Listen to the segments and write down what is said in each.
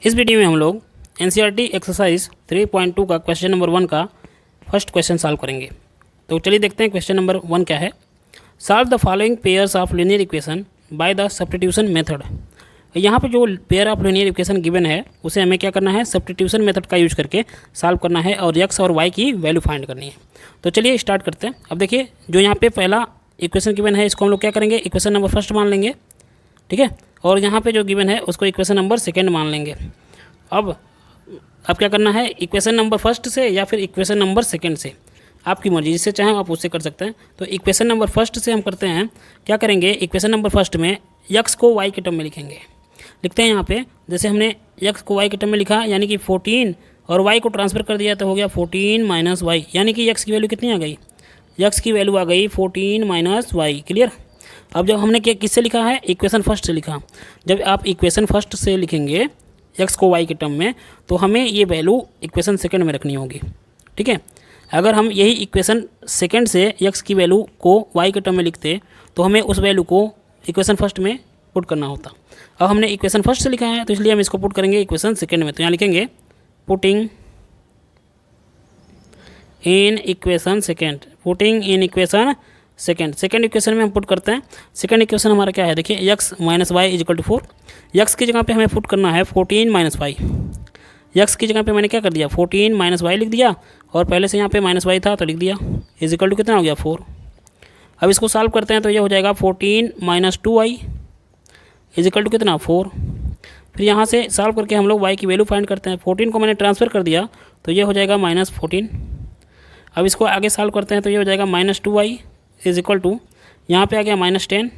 इस वीडियो में हम लोग एनसीईआरटी एक्सरसाइज 3.2 का क्वेश्चन नंबर 1 का फर्स्ट क्वेश्चन सॉल्व करेंगे। तो चलिए देखते हैं क्वेश्चन नंबर 1 क्या है। Solve the following pairs of linear equation by the substitution method. यहाँ पे जो pair of linear equation given है उसे हमें क्या करना है, सब्स्टिट्यूशन मेथड का यूज करके सॉल्व करना है और एक्स और वाई की वैल्यू फाइंड करनी है। तो चलिए स्टार्ट करते हैं। अब देखिए जो यहाँ पे पहला इक्वेशन गिवन है इसको हम लोग क्या करेंगे, इक्वेशन नंबर फर्स्ट मान लेंगे, ठीक है। और यहाँ पे जो गिवन है उसको इक्वेशन नंबर सेकंड मान लेंगे। अब क्या करना है, इक्वेशन नंबर फर्स्ट से या फिर इक्वेशन नंबर सेकंड से, आपकी मर्जी, जिससे चाहें आप उससे कर सकते हैं। तो इक्वेशन नंबर फर्स्ट से हम करते हैं, क्या करेंगे, इक्वेशन नंबर फर्स्ट में यक्स को वाई के टर्म में लिखेंगे। लिखते हैं यहाँ पे, जैसे हमने यक्स को वाई के टर्म में लिखा यानी कि 14 और वाई को ट्रांसफर कर दिया तो हो गया 14 माइनस वाई, यानी कि यक्स की वैल्यू कितनी आ गई, यक्स की वैल्यू आ गई 14 माइनस वाई। क्लियर। अब जब हमने किससे लिखा है, इक्वेशन फर्स्ट से लिखा। जब आप इक्वेशन फर्स्ट से लिखेंगे एक्स को वाई के टर्म में तो हमें ये वैल्यू इक्वेशन सेकंड में रखनी होगी, ठीक है। अगर हम यही इक्वेशन सेकंड से एक्स की वैल्यू को वाई के टर्म में लिखते तो हमें उस वैल्यू को इक्वेशन फर्स्ट में पुट करना होता। अब हमने इक्वेशन फर्स्ट से लिखा है तो इसलिए हम इसको पुट करेंगे इक्वेशन सेकंड में। तो यहाँ लिखेंगे putting in equation second, putting in equation second equation में हम पुट करते हैं। सेकंड इक्वेशन हमारा क्या है, देखिए X minus Y equal to 4। एक्स की जगह पे हमें पुट करना है 14 माइनस वाई। एक्स की जगह पे मैंने क्या कर दिया, 14 माइनस वाई लिख दिया, और पहले से यहाँ पे माइनस वाई था तो लिख दिया, इजिकल टू कितना हो गया 4। अब इसको सॉल्व करते हैं तो ये हो जाएगा 14 माइनस 2y इजिकल टू कितना 4। फिर यहाँ से सॉल्व करके हम लोग y की वैल्यू फाइंड करते हैं। 14 को मैंने ट्रांसफ़र कर दिया तो ये हो जाएगा -14। अब इसको आगे सॉल्व करते हैं तो ये हो जाएगा -2y इज इक्वल टू, यहाँ पे आ गया -10।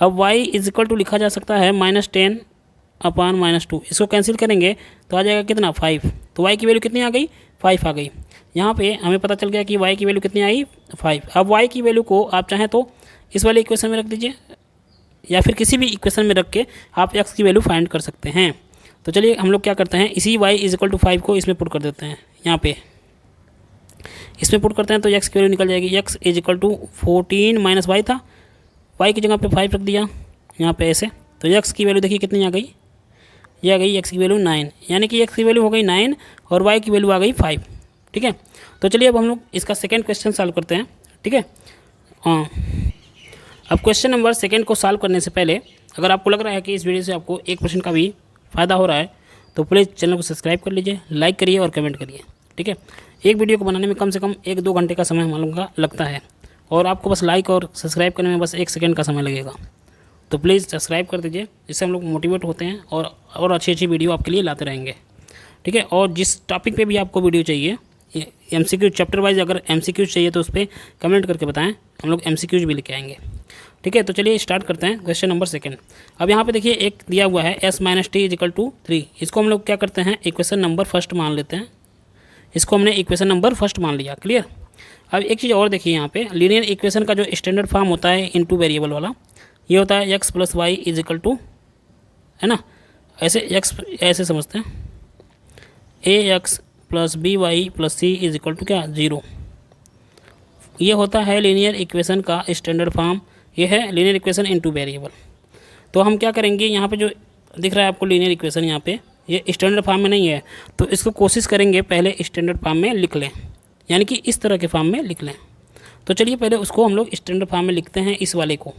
अब y इज इक्वल टू लिखा जा सकता है -10 अपान -2। इसको कैंसिल करेंगे तो आ जाएगा कितना 5। तो y की वैल्यू कितनी आ गई, 5 आ गई। यहाँ पे हमें पता चल गया कि y की वैल्यू कितनी आई, 5। अब y की वैल्यू को आप चाहें तो इस वाले इक्वेशन में रख दीजिए या फिर किसी भी इक्वेशन में रख के आप x की वैल्यू फाइंड कर सकते हैं। तो चलिए हम लोग क्या करते हैं, इसी y इज इक्वल टू 5 को इसमें पुट कर देते हैं। यहाँ पे इसमें पुट करते हैं तो x की वैल्यू निकल जाएगी, x is equal to 14 minus Y था, y की जगह पे 5 रख दिया यहाँ पे ऐसे। तो x की वैल्यू देखिए कितनी आ गई, ये आ गई x की वैल्यू 9, यानी कि x की वैल्यू हो गई 9 और y की वैल्यू आ गई 5, ठीक है। तो चलिए अब हम लोग इसका सेकंड क्वेश्चन सॉल्व करते हैं, ठीक है। हाँ, अब क्वेश्चन नंबर सेकंड को सॉल्व करने से पहले अगर आपको लग रहा है कि इस वीडियो से आपको 1% का भी फ़ायदा हो रहा है तो प्लीज़ चैनल को सब्सक्राइब कर लीजिए, लाइक करिए और कमेंट करिए, ठीक है। एक वीडियो को बनाने में कम से कम 1-2 घंटे का समय हम लोगों का लगता है और आपको बस लाइक और सब्सक्राइब करने में बस 1 सेकंड का समय लगेगा। तो प्लीज़ सब्सक्राइब कर दीजिए, जिससे हम लोग मोटिवेट होते हैं और अच्छी वीडियो आपके लिए लाते रहेंगे, ठीक है। और जिस टॉपिक पे भी आपको वीडियो चाहिए, MCQ चैप्टर वाइज अगर MCQ चाहिए तो उस पर कमेंट करके बताएं, हम लोग MCQs भी लेके आएंगे, ठीक है। तो चलिए स्टार्ट करते हैं क्वेश्चन नंबर सेकंड। अब यहाँ पे देखिए एक दिया हुआ है s minus T equal to 3। इसको हम लोग क्या करते हैं, इक्वेशन नंबर फर्स्ट मान लेते हैं। इसको हमने इक्वेशन नंबर फर्स्ट मान लिया, क्लियर। अब एक चीज़ और देखिए, यहाँ पे लीनियर इक्वेशन का जो स्टैंडर्ड फॉर्म होता है इनटू वेरिएबल वाला, ये होता है x plus Y is equal to, है ना, ऐसे x ऐसे समझते हैं, ax plus B Y plus C is equal to क्या 0। ये होता है लीनियर इक्वेशन का स्टैंडर्ड फॉर्म, ये है लीनियर इक्वेशन इनटू वेरिएबल। तो हम क्या करेंगे, यहाँ पे जो दिख रहा है आपको लीनियर इक्वेशन, यहाँ पे ये स्टैंडर्ड फॉर्म में नहीं है तो इसको कोशिश करेंगे पहले स्टैंडर्ड फॉर्म में लिख लें, यानी कि इस तरह के फॉर्म में लिख लें। तो चलिए पहले उसको हम लोग स्टैंडर्ड फॉर्म में लिखते हैं, इस वाले को।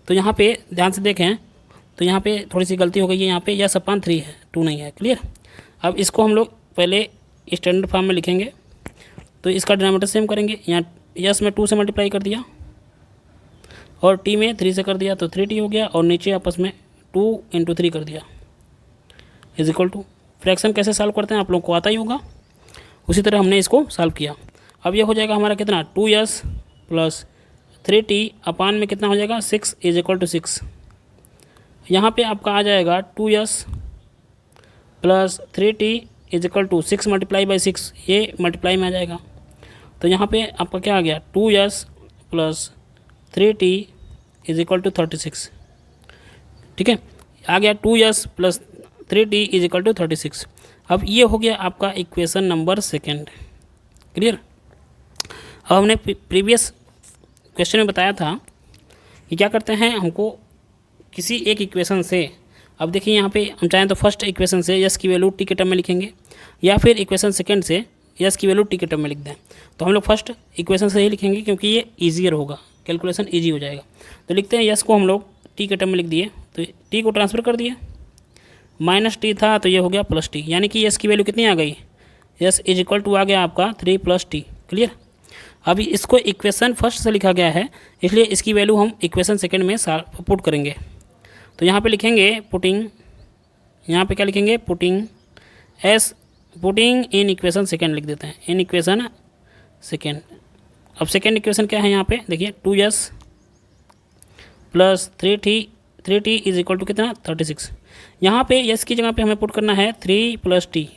तो यहाँ पे ध्यान से देखें तो यहाँ पे थोड़ी सी गलती हो गई है, यहाँ पे यस अपान 3 है, 2 नहीं है, क्लियर। अब इसको हम लोग पहले स्टैंडर्ड फॉर्म में लिखेंगे तो इसका डिनोमिनेटर सेम करेंगे। यहाँ यस में 2 से मल्टीप्लाई कर दिया और टी में 3 से कर दिया तो 3t हो गया, और नीचे आपस में 2 × 3 कर दिया इज इक्वल टू। फ्रैक्शन कैसे सॉल्व करते हैं आप लोग को आता ही होगा, उसी तरह हमने इसको सॉल्व किया। अब ये हो जाएगा हमारा कितना 2s प्लस 3t अपान में कितना हो जाएगा 6 इज इक्वल टू 6। यहाँ पे आपका आ जाएगा 2s plus 3t is equal to 6 multiply by 6, ये मल्टीप्लाई में आ जाएगा। तो यहाँ पे आपका क्या आ गया 2s plus 3t is equal to 36, ठीक है। आ गया 2s plus 3t is equal to 36। अब ये हो गया आपका इक्वेशन नंबर सेकंड, क्लियर। अब हमने प्रीवियस क्वेश्चन में बताया था कि क्या करते हैं, हमको किसी एक इक्वेशन से अब देखिए यहाँ पे हम चाहें तो फर्स्ट इक्वेशन से यस की वैल्यू टी के टर्म में लिखेंगे, या फिर इक्वेशन सेकंड से यस की वैल्यू टी के टर्म में लिख दें। तो हम लोग फर्स्ट इक्वेशन से ही लिखेंगे क्योंकि ये ईजियर होगा, कैलकुलेशन ईजी हो जाएगा। तो लिखते हैं यस को हम लोग टी के टर्म में लिख दिए, तो टी को ट्रांसफ़र कर दिए, माइनस टी था तो ये हो गया प्लस टी, यानी कि यस की वैल्यू कितनी आ गई, यस इज इक्वल टू आ गया आपका 3 + टी। क्लियर। अभी इसको इक्वेशन फर्स्ट से लिखा गया है, इसलिए इसकी वैल्यू हम इक्वेशन सेकंड में पुट करेंगे। तो यहाँ पे लिखेंगे पुटिंग, यहाँ पे क्या लिखेंगे, पुटिंग इन इक्वेशन सेकंड लिख देते हैं, इन इक्वेशन सेकंड। अब सेकंड इक्वेशन क्या है यहाँ पे देखिए, 2s + 3t is equal to कितना, 36। यहाँ पे यस की जगह पे हमें पुट करना है 3 + टी,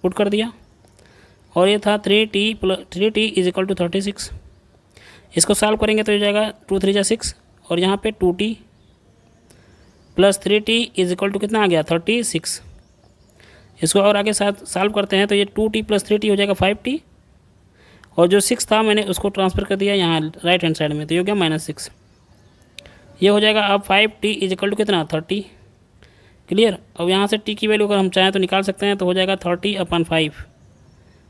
पुट कर दिया, और ये था 3t इज इक्वल टू 36। इसको सॉल्व करेंगे तो हो जाएगा 2 × 3 = 6, और यहाँ पे 2t + 3t is equal to कितना आ गया, 36। इसको और आगे साथ सॉल्व करते हैं तो ये 2t + 3t हो जाएगा 5t, और जो 6 था मैंने उसको ट्रांसफ़र कर दिया यहाँ राइट हैंड साइड में, तो ये हो गया -6। ये हो जाएगा अब 5t इज इक्वल टू कितना, 30। क्लियर। अब यहाँ से t की वैल्यू अगर हम चाहें तो निकाल सकते हैं, तो हो जाएगा 30/5।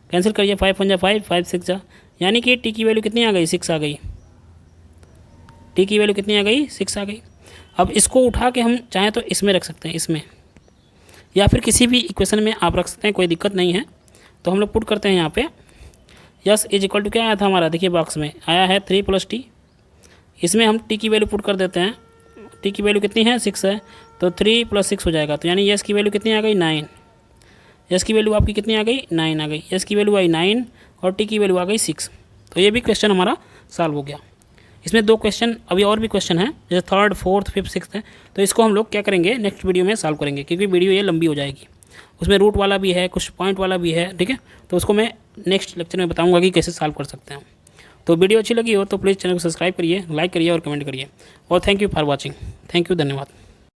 कैंसिल करिए, 5 × 5 = 5, 5 × 6 = यानी कि t की वैल्यू कितनी आ गई, 6 आ गई। t की वैल्यू कितनी आ गई, 6 आ गई। अब इसको उठा के हम चाहें तो इसमें रख सकते हैं, इसमें, या फिर किसी भी इक्वेशन में आप रख सकते हैं, कोई दिक्कत नहीं है। तो हम लोग पुट करते हैं यहाँ पे, यस इज इक्वल टू क्या आया था हमारा, देखिए बॉक्स में आया है 3 + टी। इसमें हम टी की वैल्यू पुट कर देते हैं, टी की वैल्यू कितनी है, 6 है, तो 3 + 6 हो जाएगा। तो यानी यस की वैल्यू कितनी आ गई, 9। यस की वैल्यू आपकी कितनी आ गई, 9 आ गई। यस की वैल्यू आई 9 और टी की वैल्यू आ गई 6। तो ये भी क्वेश्चन हमारा सॉल्व हो गया। इसमें 2 क्वेश्चन, अभी और भी क्वेश्चन है, जैसे 3rd, 4th, 5th, 6th है। तो इसको हम लोग क्या करेंगे, नेक्स्ट वीडियो में सॉल्व करेंगे, क्योंकि वीडियो ये लंबी हो जाएगी। उसमें रूट वाला भी है, कुछ पॉइंट वाला भी है, ठीक है। तो उसको मैं नेक्स्ट लेक्चर में बताऊंगा कि कैसे सॉल्व कर सकते हैं। तो वीडियो अच्छी लगी हो तो प्लीज़ चैनल को सब्सक्राइब करिए, लाइक करिए और कमेंट करिए। और thank you for watching. Thank you, धन्यवाद।